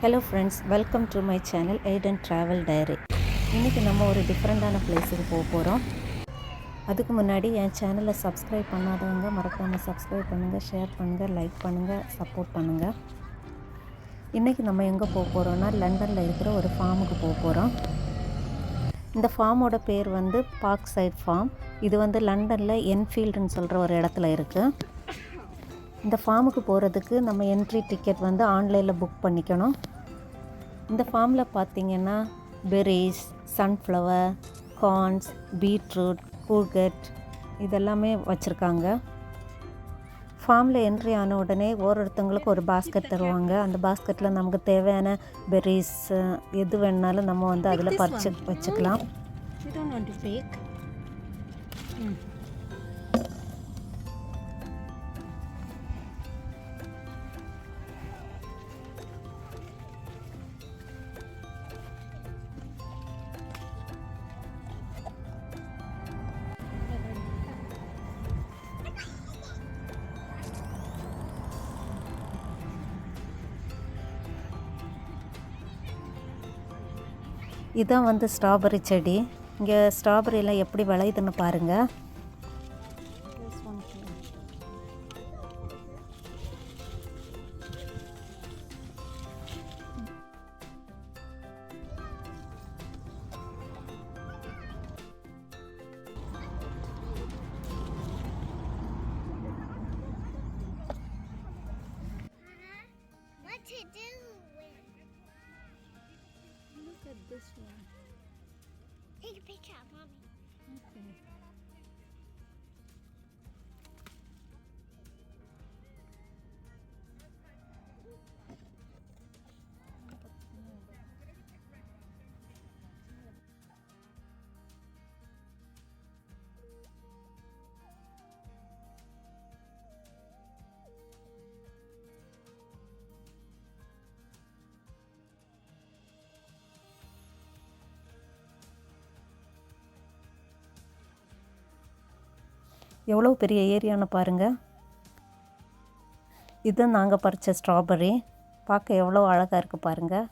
Hello friends, welcome to my channel Aiden Travel Diary. இன்றைக்கி நம்ம ஒரு டிஃப்ரெண்ட்டான பிளேஸுக்கு போக போகிறோம். அதுக்கு முன்னாடி என் சேனலை சப்ஸ்கிரைப் பண்ணாதவங்க மறக்காமல் சப்ஸ்கிரைப் பண்ணுங்கள், ஷேர் பண்ணுங்கள், லைக் பண்ணுங்கள், சப்போர்ட் பண்ணுங்கள். இன்றைக்கி நம்ம எங்கே போக போகிறோன்னா லண்டனில் இருக்கிற ஒரு ஃபார்முக்கு போக போகிறோம். இந்த ஃபார்மோட பேர் வந்து பார்க்சைட் ஃபார்ம். இது வந்து லண்டனில் என்ஃபீல்டுன்னு சொல்கிற ஒரு இடத்துல இருக்குது. இந்த ஃபார்முக்கு போகிறதுக்கு நம்ம என்ட்ரி டிக்கெட் வந்து ஆன்லைனில் புக் பண்ணிக்கணும். இந்த ஃபார்மில் பார்த்திங்கன்னா பெரிஸ், சன்ஃப்ளவர், கார்ன்ஸ், பீட்ரூட், கூர்கட் இதெல்லாமே வச்சுருக்காங்க. ஃபார்மில் என்ட்ரி ஆன உடனே ஒருத்தவங்களுக்கு ஒரு பாஸ்கெட் தருவாங்க. அந்த பாஸ்கெட்டில் நமக்கு தேவையான பெரிஸ் எது வேணாலும் நம்ம வந்து அதில் பறித்து வச்சுக்கலாம். இதான் வந்து ஸ்ட்ராபெரி செடி. இங்கே ஸ்ட்ராபெரிலாம் எப்படி விளையுதுன்னு பாருங்கள். This one. Take a picture of mommy. Okay. எவ்வளோ பெரிய ஏரியான்னு பாருங்கள். இது நாங்கள் பறித்த ஸ்ட்ராபெரி. பார்க்க எவ்வளோ அழகாக இருக்குது பாருங்கள்.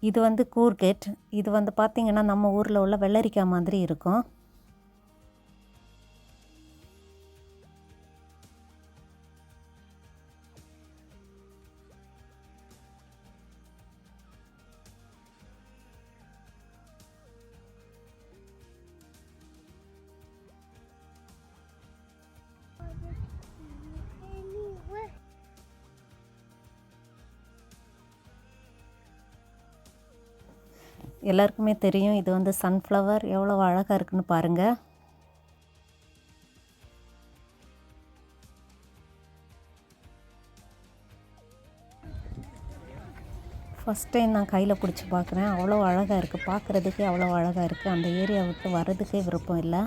இது வந்து கூர்கெட். இது வந்து பார்த்திங்கன்னா நம்ம ஊரில் உள்ள வெள்ளரிக்காய் மாதிரி இருக்கும். எல்லாருக்குமே தெரியும் இது வந்து சன்ஃப்ளவர். எவ்வளோ அழகாக இருக்குன்னு பாருங்கள். ஃபஸ்ட் டைம் நான் கையில் பிடிச்சி பார்க்குறேன். அவ்வளோ அழகாக இருக்குது, பார்க்குறதுக்கே அவ்வளோ அழகாக இருக்குது. அந்த ஏரியா விட்டு வர்றதுக்கே விருப்பம் இல்லை.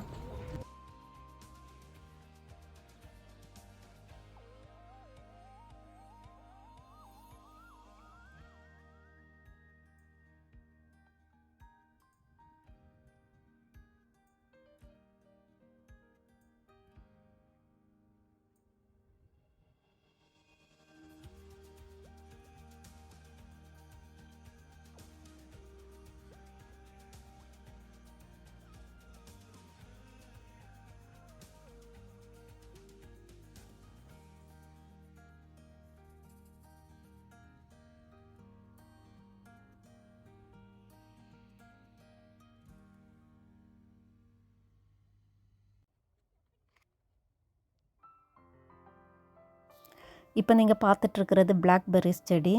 இப்போ நீங்கள் பார்த்துட்ருக்கிறது பிளாக்பெர்ரிஸ் செடி.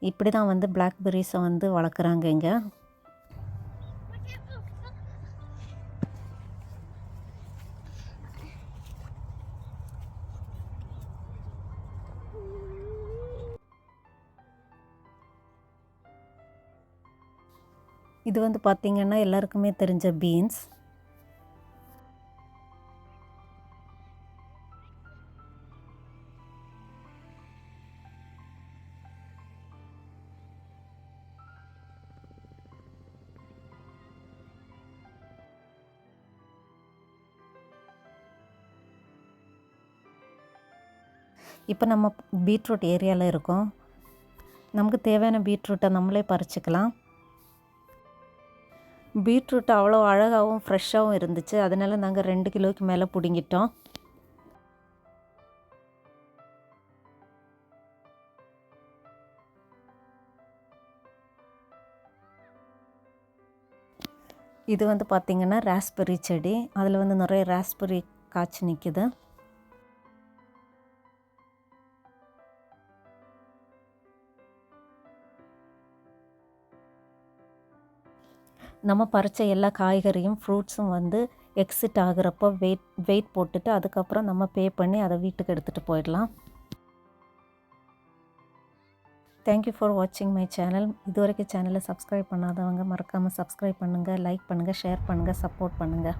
இப்படி தான் வந்து பிளாக்பெர்ரிஸை வந்து வளர்க்குறாங்க இங்கே. இது வந்து பார்த்திங்கன்னா எல்லாருக்குமே தெரிஞ்ச பீன்ஸ். இப்போ நம்ம பீட்ரூட் ஏரியாவில் இருக்கோம். நமக்கு தேவையான பீட்ரூட்டை நம்மளே பறிச்சுக்கலாம். பீட்ரூட் அவ்வளோ அழகாகவும் ஃப்ரெஷ்ஷாகவும் இருந்துச்சு. அதனால் நாங்கள் 2 கிலோவுக்கு மேலே பிடுங்கிட்டோம். இது வந்து பார்த்திங்கன்னா ராஸ்பெர்ரி செடி. அதில் வந்து நிறைய ராஸ்பெர்ரி காய்ச்சி நிற்குது. நம்ம பறித்த எல்லா காய்கறியும் ஃப்ரூட்ஸும் வந்து எக்ஸிட் ஆகுறப்போ வெயிட் போட்டுட்டு அதுக்கப்புறம் நம்ம பே பண்ணி அதை வீட்டுக்கு எடுத்துகிட்டு போயிடலாம். தேங்க்யூ ஃபார் வாட்சிங் மை சேனல். இது வரைக்கும் சேனலை சப்ஸ்கிரைப் பண்ணாதவங்க மறக்காமல் சப்ஸ்கிரைப் பண்ணுங்கள், லைக் பண்ணுங்கள், ஷேர் பண்ணுங்கள், சப்போர்ட் பண்ணுங்கள்.